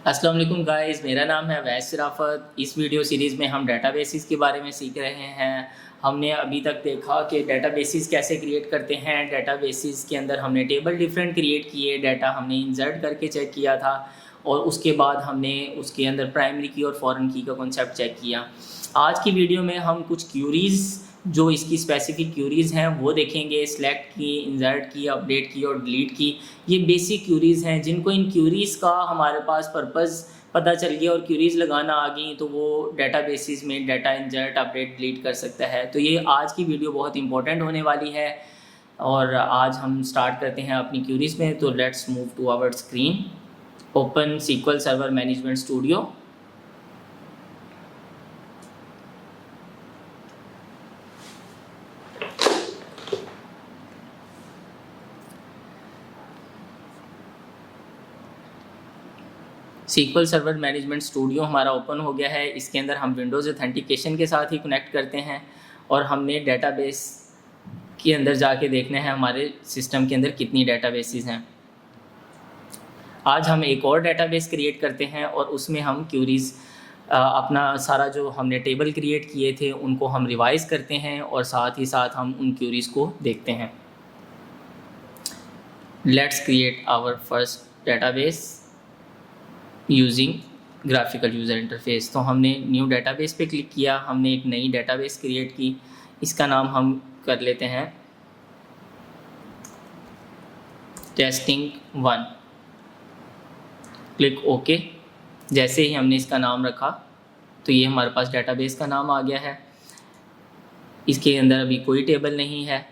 अस्सलाम वालेकुम गाइस, मेरा नाम है अवैस शराफत। इस वीडियो सीरीज़ में हम डेटाबेसिस के बारे में सीख रहे हैं। हमने अभी तक देखा कि डेटाबेसिस कैसे क्रिएट करते हैं। डेटाबेसिस के अंदर हमने टेबल डिफरेंट क्रिएट किए, डाटा हमने इंसर्ट करके चेक किया था और उसके बाद हमने उसके अंदर प्राइमरी की और फॉरेन की का कॉन्सेप्ट चेक किया। आज की वीडियो में हम कुछ क्यूरीज़ जो इसकी स्पेसिफिक क्यूरीज़ हैं वो देखेंगे। सिलेक्ट की, इंसर्ट की, अपडेट की और डिलीट की, ये बेसिक क्यूरीज़ हैं जिनको इन क्यूरीज़ का हमारे पास पर्पज़ पता चल गया और क्यूरीज़ लगाना आ गई तो वो डेटाबेसिस में डाटा इंसर्ट, अपडेट, डिलीट कर सकता है। तो ये आज की वीडियो बहुत इंपॉर्टेंट होने वाली है और आज हम स्टार्ट करते हैं अपनी क्यूरीज़ में। तो let's move to our screen. Open SQL server management studio. SQL server management studio हमारा ओपन हो गया है। इसके अंदर हम विंडोज़ ऑथेंटिकेशन के साथ ही कनेक्ट करते हैं और हमने डेटाबेस के अंदर जाके देखना है हमारे सिस्टम के अंदर कितनी डेटाबेसेस हैं। आज हम एक और डेटाबेस क्रिएट करते हैं और उसमें हम क्यूरीज़ अपना सारा जो हमने टेबल क्रिएट किए थे उनको हम रिवाइज़ करते हैं और साथ ही साथ हम उन क्यूरीज़ को देखते हैं। Let's create our first database using graphical user interface. तो हमने न्यू डेटाबेस पे क्लिक किया, हमने एक नई डेटाबेस क्रिएट की। इसका नाम हम कर लेते हैं टेस्टिंग1। Click okay. जैसे ही हमने इसका नाम रखा तो ये हमारे पास डेटाबेस का नाम आ गया है। इसके अंदर अभी कोई टेबल नहीं है।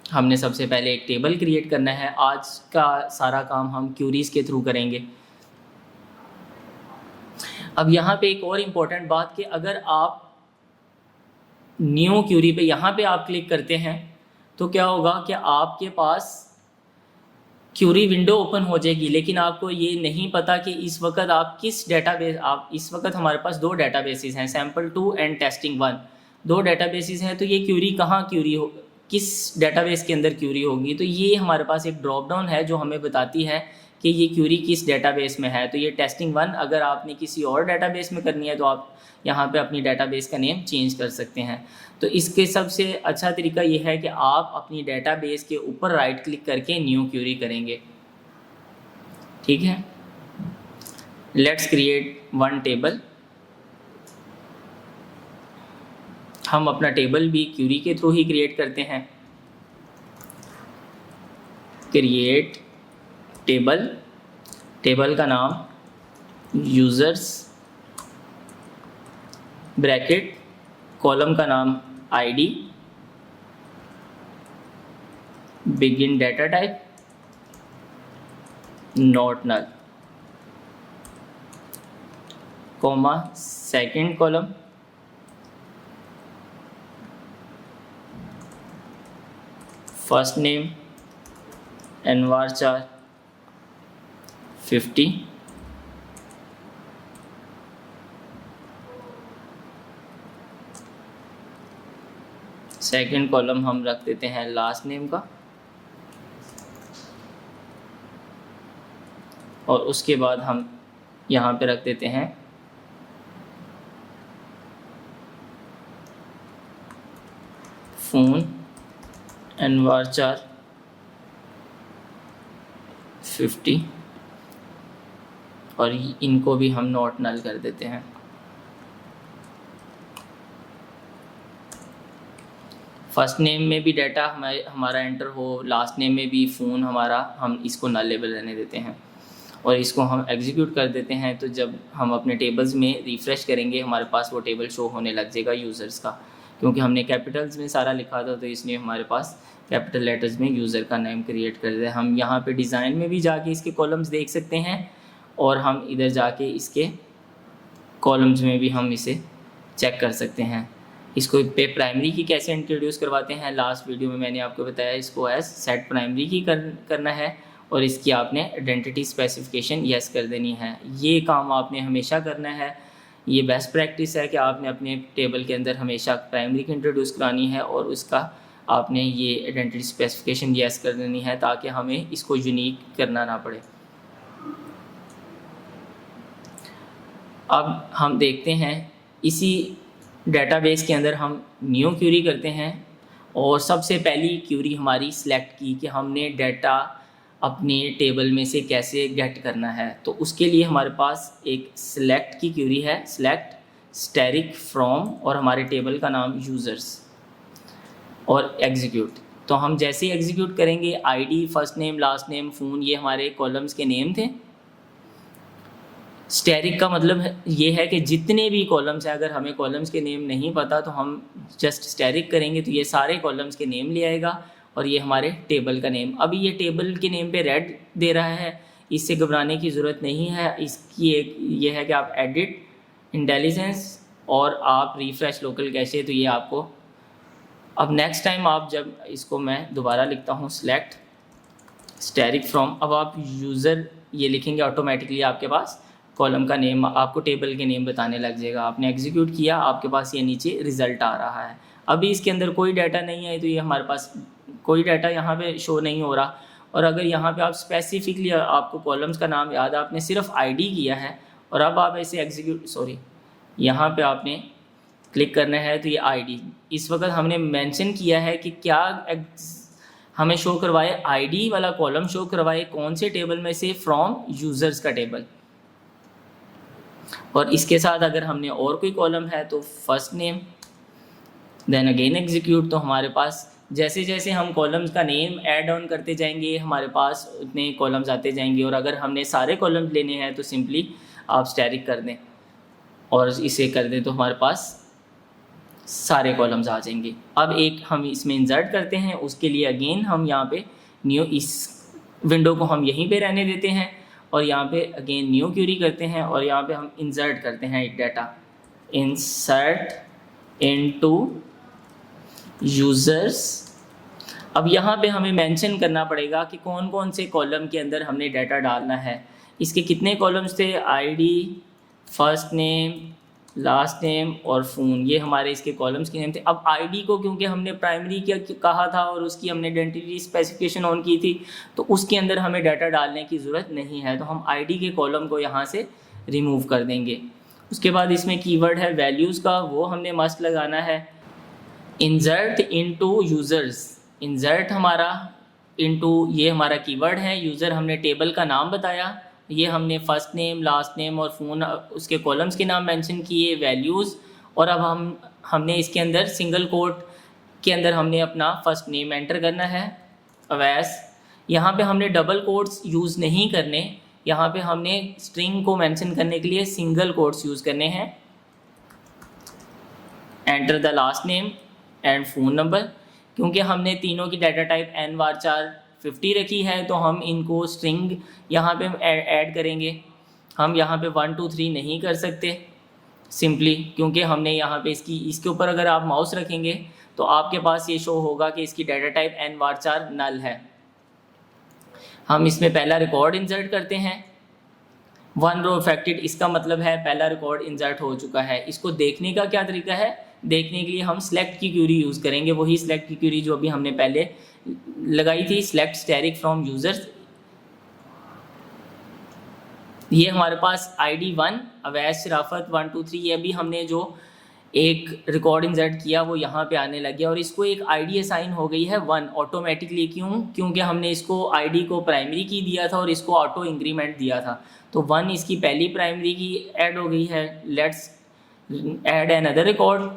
हमने सबसे पहले एक टेबल क्रिएट करना है। आज का सारा काम हम क्यूरीज़ के थ्रू करेंगे। अब यहाँ पे एक और इम्पोर्टेंट बात कि अगर आप न्यू क्यूरी पे यहाँ पे आप क्लिक करते हैं तो क्या होगा कि आपके पास क्यूरी विंडो ओपन हो जाएगी, लेकिन आपको ये नहीं पता कि इस वक्त आप किस डेटाबेस, आप इस वक्त हमारे पास दो डेटाबेसेस हैं, सैम्पल2 एंड टेस्टिंग1। दो डेटाबेसेस हैं तो ये क्यूरी कहाँ क्यूरी हो, किस डेटाबेस के अंदर क्यूरी होगी। तो ये हमारे पास एक ड्रॉप डाउन है जो हमें बताती है कि ये क्यूरी किस डेटाबेस में है। तो ये टेस्टिंग1। अगर आपने किसी और डेटाबेस में करनी है तो आप यहाँ पे अपनी डेटाबेस का नेम चेंज कर सकते हैं। तो इसके सबसे अच्छा तरीका ये है कि आप अपनी डेटाबेस के ऊपर राइट क्लिक करके न्यू क्यूरी करेंगे। ठीक है, लेट्स क्रिएट वन टेबल। हम अपना टेबल भी क्यूरी के थ्रू ही क्रिएट करते हैं। क्रिएट टेबल, टेबल का नाम यूज़र्स, ब्रैकेट, कॉलम का नाम ID, bigint data type not null, comma, second column, first name nvarchar 50, second column हम रख देते हैं लास्ट नेम का और उसके बाद हम यहाँ पे रख देते हैं फ़ोन अनवार 50 और इनको भी हम नॉट नल कर देते हैं। फर्स्ट नेम में भी डाटा हमारा एंटर हो, लास्ट नेम में भी फ़ोन हमारा, हम इसको नल लेबल रहने देते हैं और इसको हम एग्जीक्यूट कर देते हैं। तो जब हम अपने टेबल्स में रिफ़्रेश करेंगे हमारे पास वो टेबल शो होने लग जाएगा यूज़र्स का, क्योंकि हमने कैपिटल्स में सारा लिखा था तो इसलिए हमारे पास कैपिटल लेटर्स में यूज़र का नेम क्रिएट कर दिया। हम यहाँ पे डिज़ाइन में भी जाके इसके कॉलम्स देख सकते हैं और हम इधर जाके इसके कॉलम्स में भी हम इसे चेक कर सकते हैं। इसको पे प्राइमरी की कैसे इंट्रोड्यूस करवाते हैं, लास्ट वीडियो में मैंने आपको बताया। इसको एज सेट प्राइमरी की करना है और इसकी आपने आइडेंटिटी स्पेसिफिकेशन यस कर देनी है। ये काम आपने हमेशा करना है। ये बेस्ट प्रैक्टिस है कि आपने अपने टेबल के अंदर हमेशा प्राइमरी की इंट्रोड्यूस करानी है और उसका आपने ये आइडेंटिटी स्पेसिफिकेशन यस कर देनी है ताकि हमें इसको यूनिक करना ना पड़े। अब हम देखते हैं इसी डेटाबेस के अंदर हम न्यू क्यूरी करते हैं और सबसे पहली क्यूरी हमारी सिलेक्ट की कि हमने डाटा अपने टेबल में से कैसे गेट करना है। तो उसके लिए हमारे पास एक सिलेक्ट की क्यूरी है, सिलेक्ट स्टैटिक फ्रॉम और हमारे टेबल का नाम यूज़र्स और एग्जीक्यूट। तो हम जैसे ही एग्जीक्यूट करेंगे ID, first name, last name, phone, ये हमारे कॉलम्स के नेम थे। स्टैटिक का मतलब ये है कि जितने भी कॉलम्स हैं, अगर हमें कॉलम्स के नेम नहीं पता तो हम जस्ट स्टैटिक करेंगे तो ये सारे कॉलम्स के नेम ले आएगा और ये हमारे टेबल का नेम। अभी ये टेबल के नेम पे रेड दे रहा है, इससे घबराने की ज़रूरत नहीं है। इसकी एक ये है कि आप एडिट इंटेलिजेंस और आप रिफ़्रेश लोकल कैशे, तो ये आपको अब नेक्स्ट टाइम आप जब इसको मैं दोबारा लिखता हूँ सिलेक्ट स्टैटिक फ्रॉम, अब आप यूज़र ये लिखेंगे ऑटोमेटिकली आपके पास कॉलम का नेम आपको टेबल के नेम बताने लग जाएगा। आपने एग्जीक्यूट किया, आपके पास ये नीचे रिज़ल्ट आ रहा है। अभी इसके अंदर कोई डाटा नहीं है तो ये हमारे पास कोई डाटा यहाँ पे शो नहीं हो रहा। और अगर यहाँ पे आप स्पेसिफिकली आपको कॉलम्स का नाम याद, आपने सिर्फ आईडी किया है और अब आप ऐसे यहाँ पे आपने क्लिक करना है तो ये आईडी इस वक्त हमने मेंशन किया है कि क्या हमें शो करवाए, आईडी वाला कॉलम शो करवाए कौन से टेबल में से, फ्रॉम यूज़र्स का टेबल। और इसके साथ अगर हमने और कोई कॉलम है तो first name then again execute. तो हमारे पास जैसे जैसे हम कॉलम्स का नेम ऐड ऑन करते जाएंगे हमारे पास उतने कॉलम्स आते जाएंगे। और अगर हमने सारे कॉलम्स लेने हैं तो सिंपली आप स्टैटिक कर दें और इसे कर दें तो हमारे पास सारे कॉलम्स आ जाएंगे। अब एक हम इसमें इंसर्ट करते हैं, उसके लिए अगेन हम यहाँ पे न्यू, इस विंडो को हम यहीं पे रहने देते हैं और यहाँ पे अगेन न्यू क्यूरी करते हैं और यहाँ पे हम इंसर्ट करते हैं एक डाटा, इंसर्ट इनटू यूज़र्स। अब यहाँ पे हमें मेंशन करना पड़ेगा कि कौन कौन से कॉलम के अंदर हमने डाटा डालना है। इसके कितने कॉलम्स थे, ID, first name, last name और फ़ोन, ये हमारे इसके कॉलम्स के नेम थे। अब आईडी को क्योंकि हमने प्राइमरी क्या कहा था और उसकी हमने आइडेंटिटी स्पेसिफिकेशन ऑन की थी तो उसके अंदर हमें डाटा डालने की ज़रूरत नहीं है, तो हम आईडी के कॉलम को यहाँ से रिमूव कर देंगे। उसके बाद इसमें कीवर्ड है वैल्यूज़ का, वो हमने मस्ट लगाना है। इंसर्ट इनटू यूज़र्स, इंसर्ट हमारा इनटू ये हमारा कीवर्ड है। यूज़र हमने टेबल का नाम बताया, ये हमने फर्स्ट नेम, लास्ट नेम और फ़ोन उसके कॉलम्स के नाम मेंशन किए, वैल्यूज़। और अब हमने इसके अंदर सिंगल कोट के अंदर हमने अपना फर्स्ट नेम एंटर करना है अवैस। यहाँ पे हमने डबल कोट्स यूज़ नहीं करने, यहाँ पे हमने स्ट्रिंग को मेंशन करने के लिए सिंगल कोट्स यूज़ करने हैं। Enter the last name and phone number, क्योंकि हमने तीनों की डाटा टाइप n बार 4 50 रखी है तो हम इनको स्ट्रिंग यहाँ पे ऐड करेंगे। हम यहाँ पे 1 2 3 नहीं कर सकते सिंपली, क्योंकि हमने यहाँ पे इसके ऊपर अगर आप माउस रखेंगे तो आपके पास ये शो होगा कि इसकी डाटा टाइप n बार 4 नल है। हम इसमें पहला रिकॉर्ड इंसर्ट करते हैं, 1 रो अफेक्टेड, इसका मतलब है पहला रिकॉर्ड इंसर्ट हो चुका है। इसको देखने का क्या तरीका है, देखने के लिए हम सिलेक्ट की क्यूरी यूज़ करेंगे, वही सिलेक्ट की क्यूरी जो अभी हमने पहले लगाई थी, सिलेक्ट स्टैटिक फ्रॉम यूज़र्स। ये हमारे पास आईडी 1 अवैस शराफत 1 2 3, ये अभी हमने जो एक रिकॉर्ड इंसर्ट किया वो यहाँ पे आने लग गया और इसको एक आईडी असाइन हो गई है 1 ऑटोमेटिकली। क्यों, क्योंकि हमने इसको आईडी को प्राइमरी की दिया था और इसको ऑटो इंक्रीमेंट दिया था, तो 1 इसकी पहली प्राइमरी की ऐड हो गई है। Let's add another record,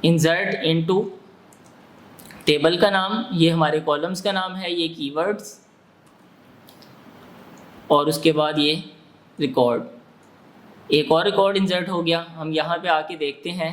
insert into table का नाम, ये हमारे कॉलम्स का नाम है, ये कीवर्ड्स, और उसके बाद ये रिकॉर्ड, एक और रिकॉर्ड इंसर्ट हो गया। हम यहाँ पे आके देखते हैं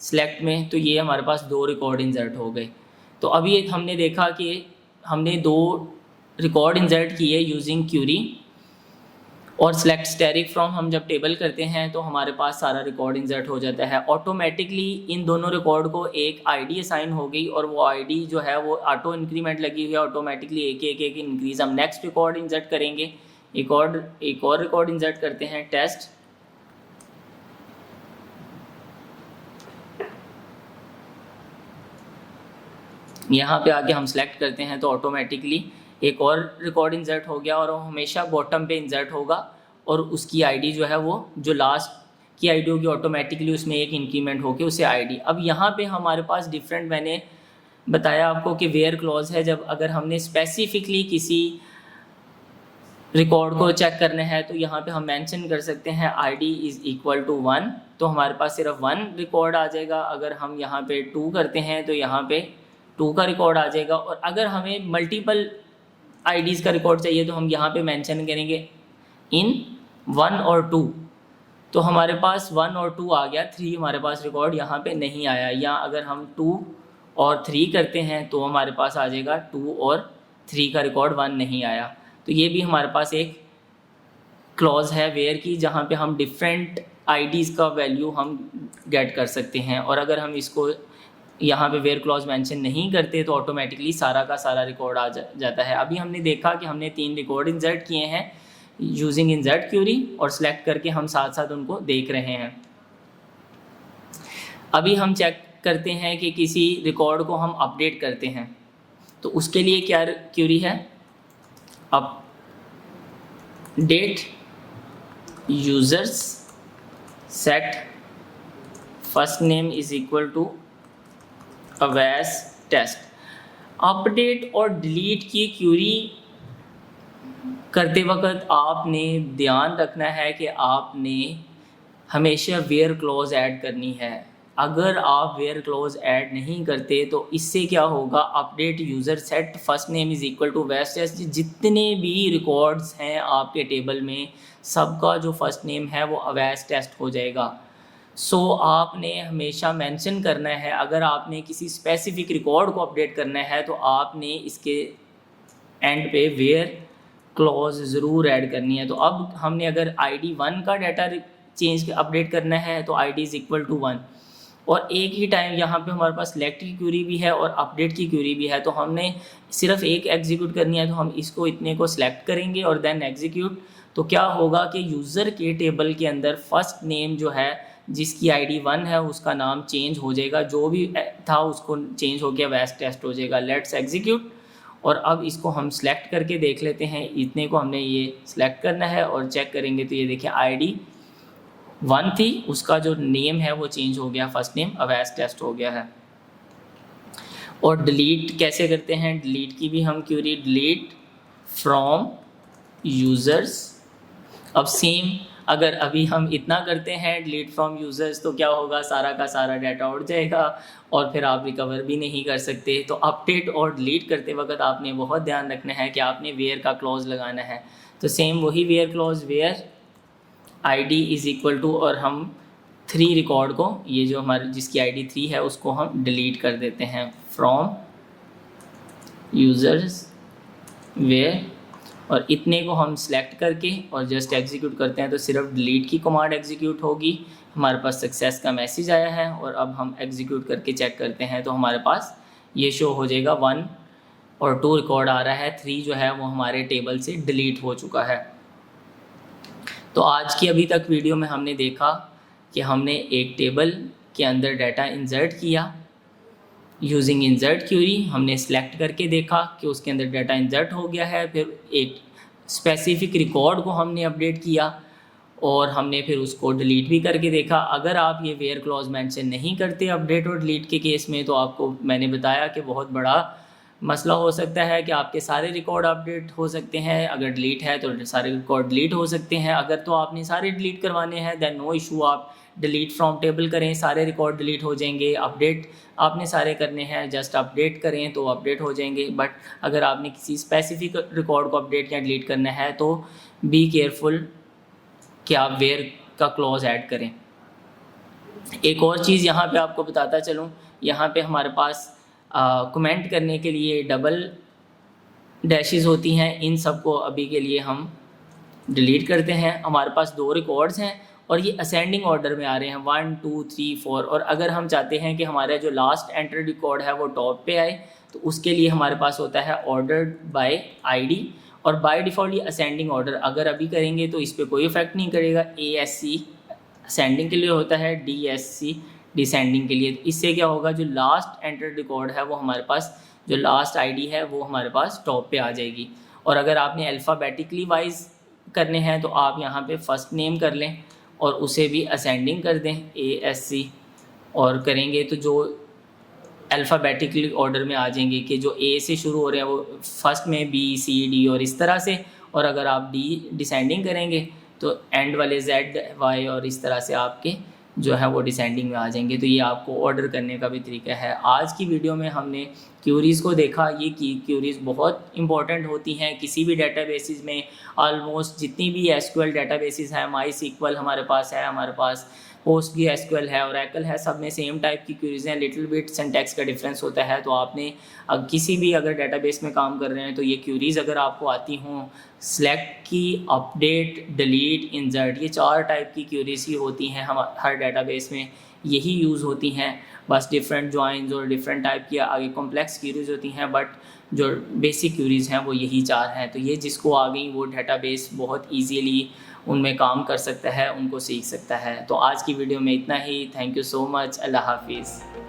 सिलेक्ट में तो ये हमारे पास 2 रिकॉर्ड इंसर्ट हो गए। तो अभी हमने देखा कि हमने 2 रिकॉर्ड इंसर्ट किए यूजिंग क्यूरी, और सिलेक्ट स्टैटिक फ्रॉम हम जब टेबल करते हैं तो हमारे पास सारा रिकॉर्ड इंसर्ट हो जाता है ऑटोमेटिकली। इन दोनों रिकॉर्ड को एक आईडी असाइन हो गई और वो आईडी जो है वो ऑटो इंक्रीमेंट लगी हुई है, ऑटोमेटिकली एक एक इंक्रीज। हम नेक्स्ट रिकॉर्ड इंसर्ट करेंगे, एक और रिकॉर्ड इंसर्ट करते हैं, टेस्ट। यहाँ पे आके हम सेलेक्ट करते हैं तो ऑटोमेटिकली एक और रिकॉर्ड इंसर्ट हो गया और वो हमेशा बॉटम पे इंसर्ट होगा और उसकी आईडी जो है वो जो लास्ट की आईडी होगी ऑटोमेटिकली उसमें एक इंक्रीमेंट होके उसे आईडी। अब यहाँ पे हमारे पास डिफरेंट, मैंने बताया आपको कि वेयर क्लॉज है, जब अगर हमने स्पेसिफिकली किसी रिकॉर्ड को चेक करना है तो यहाँ पे हम मेंशन कर सकते हैं आईडी इज़ इक्वल टू 1, तो हमारे पास सिर्फ 1 रिकॉर्ड आ जाएगा। अगर हम यहाँ पे 2 करते हैं तो यहाँ पे 2 का रिकॉर्ड आ जाएगा। और अगर हमें मल्टीपल आईडीज़ का रिकॉर्ड चाहिए तो हम यहाँ पे मेंशन करेंगे इन 1 और 2, तो हमारे पास 1 और 2 आ गया, 3 हमारे पास रिकॉर्ड यहाँ पे नहीं आया। या अगर हम 2 और 3 करते हैं तो हमारे पास आ जाएगा 2 और 3 का रिकॉर्ड 1 नहीं आया। तो ये भी हमारे पास एक क्लॉज है वेयर की, जहाँ पे हम डिफरेंट आईडीज़ का वैल्यू हम गेट कर सकते हैं। और अगर हम इसको यहाँ पे वेयर क्लॉज मेंशन नहीं करते तो ऑटोमेटिकली सारा का सारा रिकॉर्ड आ जाता है। अभी हमने देखा कि हमने 3 रिकॉर्ड इंसर्ट किए हैं यूजिंग इंसर्ट क्यूरी और सिलेक्ट करके हम साथ साथ उनको देख रहे हैं। अभी हम चेक करते हैं कि किसी रिकॉर्ड को हम अपडेट करते हैं तो उसके लिए क्या क्यूरी है, update users set first name is equal to Awais test. Update और डिलीट की क्यूरी करते वक्त आपने ध्यान रखना है कि आपने हमेशा वेयर क्लॉज ऐड करनी है। अगर आप वेयर क्लॉज ऐड नहीं करते तो इससे क्या होगा, update user set first name is equal to Awais test, जितने भी रिकॉर्ड्स हैं आपके टेबल में सबका जो फर्स्ट नेम है वो अवैस टेस्ट हो जाएगा। सो आपने हमेशा मेंशन करना है, अगर आपने किसी स्पेसिफिक रिकॉर्ड को अपडेट करना है तो आपने इसके एंड पे वेयर क्लॉज ज़रूर ऐड करनी है। तो अब हमने अगर ID 1 का डाटा चेंज अपडेट करना है तो ID इज़ इक्वल टू 1, और एक ही टाइम यहाँ पे हमारे पास सिलेक्ट की क्यूरी भी है और अपडेट की क्यूरी भी है, तो हमने सिर्फ एक एग्जीक्यूट करनी है। तो हम इसको इतने को सिलेक्ट करेंगे और देन एग्जीक्यूट। तो क्या होगा कि यूज़र के टेबल के अंदर फर्स्ट नेम जो है जिसकी ID 1 है उसका नाम चेंज हो जाएगा, जो भी था उसको चेंज हो गया अवैस टेस्ट हो जाएगा। Let's execute. और अब इसको हम सिलेक्ट करके देख लेते हैं, इतने को हमने ये सिलेक्ट करना है और चेक करेंगे तो ये देखिए ID 1 थी, उसका जो नेम है वो चेंज हो गया, फर्स्ट नेम अवैस टेस्ट हो गया है। और डिलीट कैसे करते हैं, डिलीट की भी हम क्यूरी डिलीट फ्रॉम यूज़र्स। अब सेम अगर अभी हम इतना करते हैं डिलीट फ्रॉम यूज़र्स तो क्या होगा, सारा का सारा डाटा उड़ जाएगा और फिर आप रिकवर भी नहीं कर सकते। तो अपडेट और डिलीट करते वक्त आपने बहुत ध्यान रखना है कि आपने वेयर का क्लॉज लगाना है। तो सेम वही where clause, where ID is equal to, और हम 3 रिकॉर्ड को, ये जो हमारे जिसकी ID 3 है उसको हम डिलीट कर देते हैं फ्रॉम यूज़र्स वेयर, और इतने को हम सिलेक्ट करके और जस्ट एग्जीक्यूट करते हैं तो सिर्फ डिलीट की कमांड एग्जीक्यूट होगी। हमारे पास सक्सेस का मैसेज आया है और अब हम एग्जीक्यूट करके चेक करते हैं तो हमारे पास ये शो हो जाएगा 1 और 2 रिकॉर्ड आ रहा है, 3 जो है वो हमारे टेबल से डिलीट हो चुका है। तो आज की अभी तक वीडियो में हमने देखा कि हमने एक टेबल के अंदर डाटा इंसर्ट किया यूजिंग इंसर्ट क्यूरी, हमने सेलेक्ट करके देखा कि उसके अंदर डाटा इंसर्ट हो गया है, फिर एक स्पेसिफिक रिकॉर्ड को हमने अपडेट किया और हमने फिर उसको डिलीट भी करके देखा। अगर आप ये वेयर क्लॉज मेंशन नहीं करते अपडेट और डिलीट के केस में तो आपको मैंने बताया कि बहुत बड़ा मसला हो सकता है कि आपके सारे रिकॉर्ड अपडेट हो सकते हैं, अगर डिलीट है तो सारे रिकॉर्ड डिलीट हो सकते हैं। अगर तो आपने सारे डिलीट करवाने हैं देन नो इशू, आप डिलीट फ्रॉम टेबल करें, सारे रिकॉर्ड डिलीट हो जाएंगे। अपडेट आपने सारे करने हैं, जस्ट अपडेट करें तो अपडेट हो जाएंगे। बट अगर आपने किसी स्पेसिफिक रिकॉर्ड को अपडेट या डिलीट करना है तो बी केयरफुल कि आप वेयर का क्लॉज ऐड करें। एक और चीज़ यहाँ पे आपको बताता चलूँ, यहाँ पे हमारे पास कमेंट करने के लिए डबल डैशेस होती हैं, इन सब को अभी के लिए हम डिलीट करते हैं। हमारे पास 2 रिकॉर्ड्स हैं और ये असेंडिंग ऑर्डर में आ रहे हैं 1 2 3 4, और अगर हम चाहते हैं कि हमारा जो लास्ट एंटर रिकॉर्ड है वो टॉप पे आए तो उसके लिए हमारे पास होता है ऑर्डर्ड बाय ID, और बाय डिफ़ॉल्ट ये असेंडिंग ऑर्डर अगर अभी करेंगे तो इस पर कोई इफेक्ट नहीं करेगा। ASC असेंडिंग के लिए होता है, DSC डिसेंडिंग के लिए। इससे क्या होगा, जो लास्ट एंटर रिकॉर्ड है वो हमारे पास जो लास्ट आईडी है वो हमारे पास टॉप पे आ जाएगी। और अगर आपने अल्फ़ाबेटिकली वाइज करने हैं तो आप यहाँ पे फर्स्ट नेम कर लें और उसे भी असेंडिंग कर दें ASC, और करेंगे तो जो अल्फ़ाबेटिकली ऑर्डर में आ जाएंगे कि जो A से शुरू हो रहे हैं वो फर्स्ट में B C D और इस तरह से, और अगर आप डिसेंडिंग करेंगे तो एंड वाले Z Y और इस तरह से आपके जो है वो डिसेंडिंग में आ जाएंगे। तो ये आपको ऑर्डर करने का भी तरीका है। आज की वीडियो में हमने क्यूरीज़ को देखा। ये क्यूरीज़ बहुत इंपॉर्टेंट होती हैं किसी भी डेटाबेसेस में। ऑलमोस्ट जितनी भी SQL डेटाबेसेस हैं, MySQL हमारे पास है, हमारे पास PostgreSQL है, Oracle है, सब में सेम टाइप की क्यूरीज़ हैं। लिटिल बिट सिंटैक्स का डिफरेंस होता है। तो आपने किसी भी अगर डेटाबेस में काम कर रहे हैं तो ये क्यूरीज़ अगर आपको आती हों, सेलेक्ट की, अपडेट, डिलीट, इंसर्ट, ये 4 टाइप की क्यूरीज़ ही होती हैं हम हर डेटाबेस में, यही यूज़ होती हैं। बस डिफरेंट ज्वाइंस और डिफरेंट टाइप की आगे कॉम्प्लेक्स क्यूरीज़ होती हैं, बट जो बेसिक क्यूरीज़ हैं वो यही 4 हैं। तो ये जिसको आ गई वो डेटाबेस बहुत ईजीली उनमें काम कर सकता है, उनको सीख सकता है। तो आज की वीडियो में इतना ही। Thank you so much. अल्लाह हाफिज़।